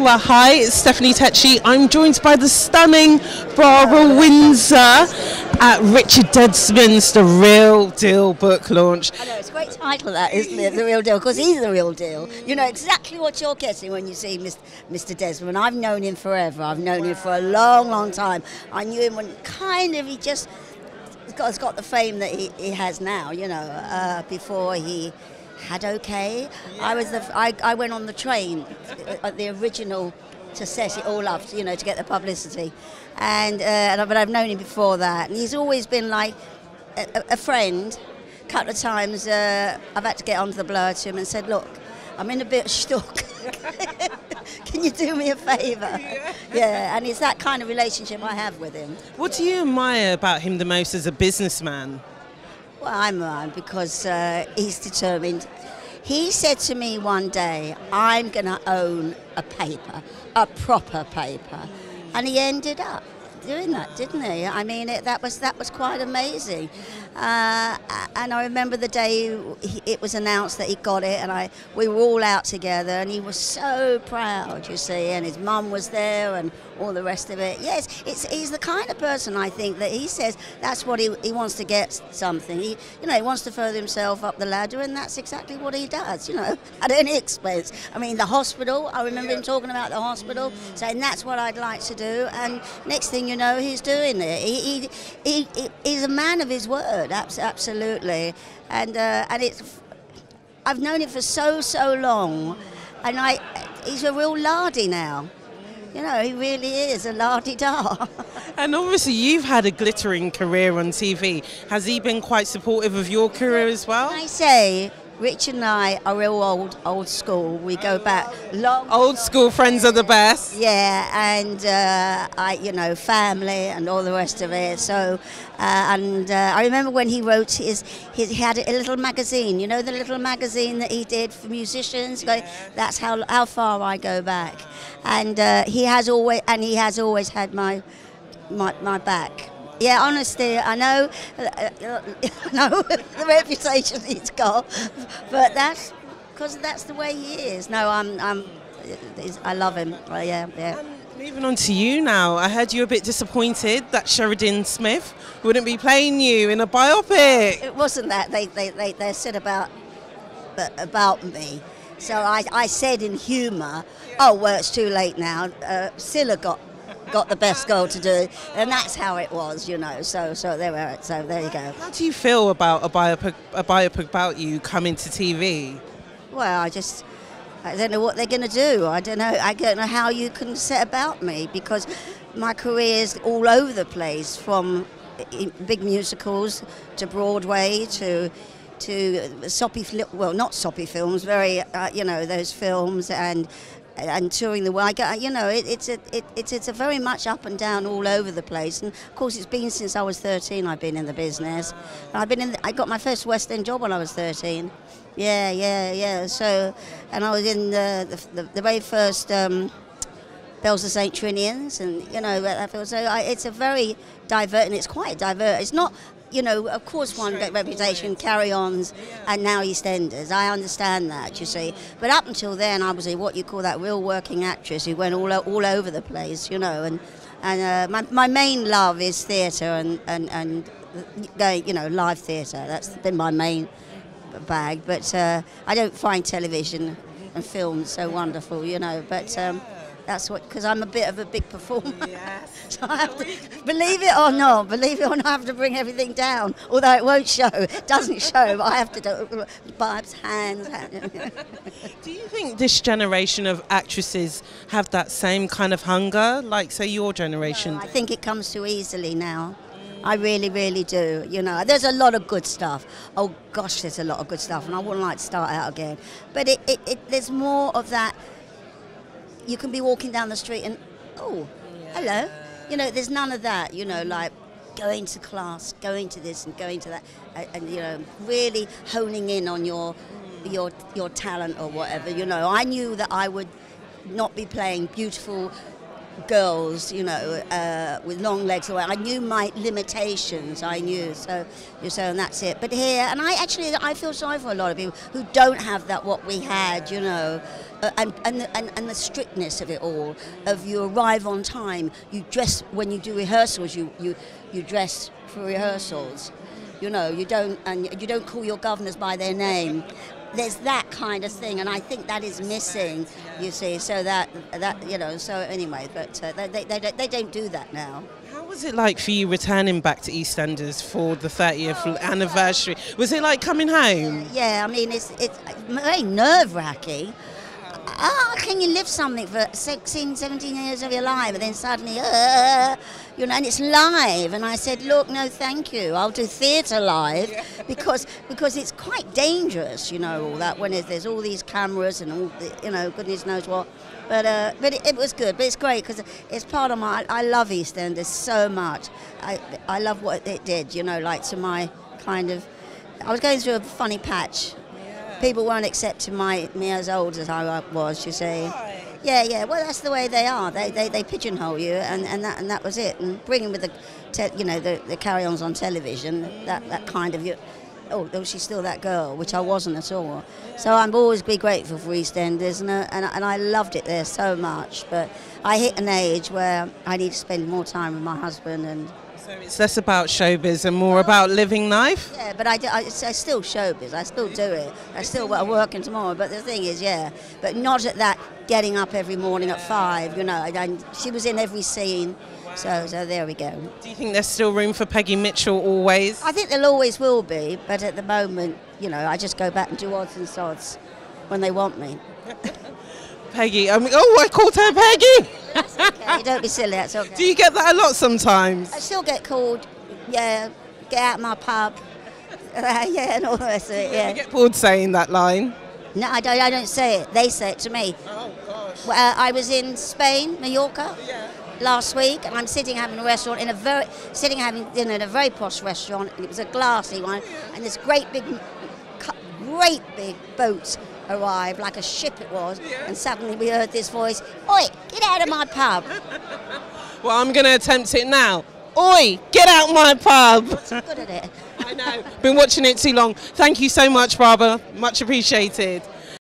Well, hi, it's Stephanie Tetchy. I'm joined by the stunning Barbara Windsor at Richard Desmond's The Real Deal book launch. I know, it's a great title, that, isn't it? The Real Deal, because he's the real deal. You know exactly what you're getting when you see Mr. Desmond. I've known him forever. I've known him for a long, long time. I knew him when he just has got the fame that he has now, you know, before he had OK. Yeah. I went on the train at the original to set it all up, you know, to get the publicity, but I've known him before that, and he's always been like a friend. A couple of times I've had to get onto the blower to him and said, look, I'm in a bit of stuck. Can you do me a favour? Yeah, and it's that kind of relationship I have with him. What do you admire about him the most as a businessman? Well, I'm around because he's determined. He said to me one day, I'm going to own a paper, a proper paper. And he ended up doing that, didn't he? I mean, that was quite amazing. And I remember the day it was announced that he got it, and we were all out together, and he was so proud, you see, and his mum was there and all the rest of it. Yes, he's the kind of person, I think, that he says that's what he wants to get something. He wants to further himself up the ladder, and that's exactly what he does, you know, at any expense. I mean, the hospital, I remember him talking about the hospital, saying that's what I'd like to do, and next thing you know, he's doing it. He's a man of his word, absolutely. And I've known him for so long, and he's a real lardy now. You know, he really is a lardy-da. And obviously you've had a glittering career on TV. Has he been quite supportive of your career as well? I say, Richard and I are real old school. We go back long. Old school friends are the best. Yeah, and family and all the rest of it. So, I remember when he wrote he had a little magazine. You know, the little magazine that he did for musicians. Yeah. That's how far I go back, and he has always had my back. Yeah, honestly, I know the reputation he's got, but that's because that's the way he is. No, I love him. Yeah. Moving on to you now, I heard you were a bit disappointed that Sheridan Smith wouldn't be playing you in a biopic. It wasn't that they said about me. So I said in humour, oh well, it's too late now. Scylla got the best goal to do, and that's how it was, you know. So there you go. How do you feel about a biopic about you coming to TV? Well, I don't know what they're going to do. I don't know how you can set about me, because my career is all over the place, from big musicals to Broadway to soppy, well, not soppy films, very those films, and touring the world. It's a very much up and down all over the place. And of course, it's been since I was 13. I've been in the business. I got my first West End job when I was 13. Yeah. So, and I was in the very first Bells of St. Trinian's, and it's a very divert, and it's quite divert. It's not. You know, of course, one got reputation, carry-ons, and now EastEnders. I understand that, you see. But up until then, I was what you call that real working actress who went all over the place, you know. And my main love is theatre and going, live theatre. That's been my main bag. But I don't find television and films so wonderful, you know. But that's because I'm a bit of a big performer. Yes. So I have to, believe it or not, I have to bring everything down. Although it won't show, it doesn't show, but I have to do Barb's hands. Do you think this generation of actresses have that same kind of hunger, like, say, your generation? No, I think it comes too easily now. I really, really do. You know, there's a lot of good stuff. Oh gosh, there's a lot of good stuff, and I wouldn't like to start out again. But there's more of that. You can be walking down the street and, hello. You know, there's none of that, you know, like going to class, going to this and going to that, and you know, really honing in on your talent or whatever, you know. I knew that I would not be playing beautiful girls, you know, with long legs. I knew my limitations. I knew, so and that's it. But here, and I feel sorry for a lot of people who don't have that what we had, you know, and the strictness of it all. Of you arrive on time, you dress when you do rehearsals. You dress for rehearsals. You know, you don't call your governors by their name. There's that kind of thing, and I think that is missing. You see, so that you know. So anyway, but they don't do that now. How was it like for you returning back to EastEnders for the 30th anniversary? Was it like coming home? Yeah, I mean it's very nerve-wracking. How can you live something for 16, 17 years of your life and then suddenly, you know, and it's live? And I said, look, no, thank you. I'll do theatre live because it's quite dangerous, you know, all that when there's all these cameras and all, you know, goodness knows what. But it was good. But it's great because it's part of I love EastEnders so much. I love what it did, you know, like to my kind of. I was going through a funny patch. People weren't accepting me as old as I was, you see. Yeah. Well, that's the way they are. They pigeonhole you, and that was it. And bringing with the carry-ons on television, that kind of you. Oh, she's still that girl, which I wasn't at all. So I'm always be grateful for EastEnders, and I loved it there so much. But I hit an age where I need to spend more time with my husband and. So it's less about showbiz and more about living life? Yeah, but I still showbiz. I still do it. I still working tomorrow. But the thing is, but not at that getting up every morning at 5, you know. And she was in every scene. So there we go. Do you think there's still room for Peggy Mitchell always? I think there always will be. But at the moment, you know, I just go back and do odds and sods when they want me. Peggy, I called her Peggy. That's okay. Don't be silly. That's okay. Do you get that a lot sometimes? I still get called. Yeah, get out of my pub. Yeah, and all the rest of it. Yeah. I get bored saying that line. No, I don't say it. They say it to me. Oh gosh. Well, I was in Spain, Mallorca, last week, and I'm sitting having a restaurant having dinner in a very posh restaurant, and it was a glassy one, and this great big boat arrived, like a ship it was, and suddenly we heard this voice, "Oi, get out of my pub." Well, I'm going to attempt it now. Oi, get out my pub. Good at it. I know. Been watching it too long. Thank you so much, Barbara. Much appreciated.